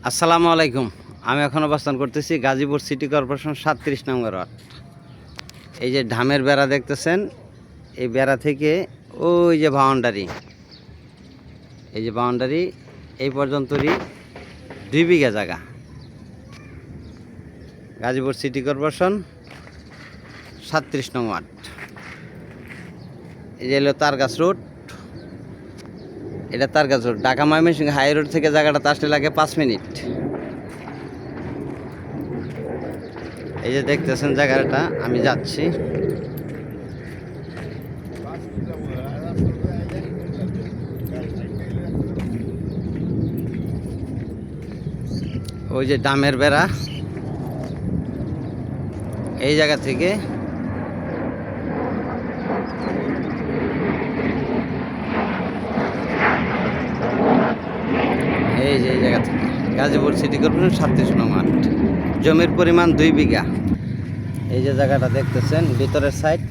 আসসালামু আলাইকুম। আমি এখন অবস্থান করতেছি গাজীপুর সিটি কর্পোরেশন 37 নম্বর ওয়ার্ড। এই যে ধামের বেড়া দেখতেছেন, এই বেড়া থেকে ওই যে বাউন্ডারি, এই যে বাউন্ডারি এই পর্যন্তই 2 বিঘা জায়গা। গাজীপুর সিটি কর্পোরেশন 37 নং ওয়ার্ড। এই যে হলো তারগাছ রোড, এটা Targachh road. Dhaka Mymensingh high road থেকে জায়গাটা আসতে লাগে 5 মিনিট। এই যে দেখতেছেন জায়গাটা, আমি যাচ্ছি। ওই যে ডামের বেড়া, এই জায়গা থেকে এই যে এই জায়গা থেকে গাজীপুর সিটি কর্পোরেশন 37 নং ওয়ার্ড। জমির পরিমাণ 2 বিঘা। এই যে জায়গাটা দেখতেছেন ভিতরের সাইড,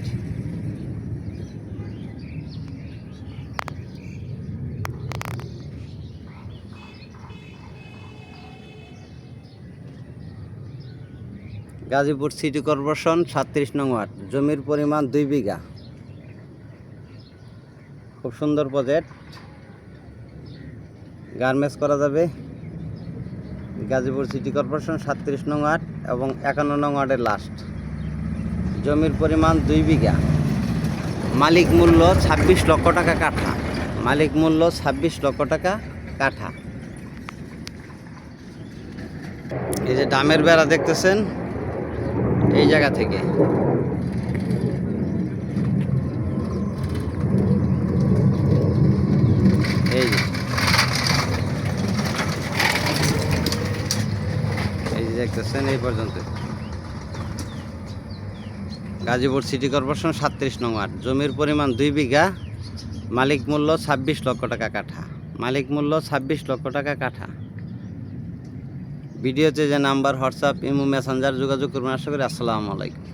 গাজীপুর সিটি কর্পোরেশন 37 নং ওয়ার্ড। জমির পরিমাণ 2 বিঘা। খুব সুন্দর প্রজেক্ট, গার্মেন্টস করা যাবে। গাজীপুর সিটি কর্পোরেশন 37 নং ওয়ার্ড এবং 51 নং ওয়ার্ডের লাস্ট। জমির পরিমাণ 2 বিঘা। মালিক মূল্য 26 লক্ষ টাকা কাঠা। মালিক মূল্য 26 লক্ষ টাকা কাঠা। এই যে ডামের বেড়া দেখতেছেন, এই জায়গা থেকে এই যে দেখতেছেন এই পর্যন্ত। গাজীপুর সিটি কর্পোরেশন 37 নং ওয়ার্ড। জমির পরিমাণ 2 বিঘা। মালিক মূল্য 26 লক্ষ টাকা কাঠা। মালিক মূল্য 26 লক্ষ টাকা কাঠা। ভিডিওতে যে নাম্বার, হোয়াটসঅ্যাপ, ইমো, মেসেঞ্জার যোগাযোগ করবেন। আশা করি। আসসালামু আলাইকুম।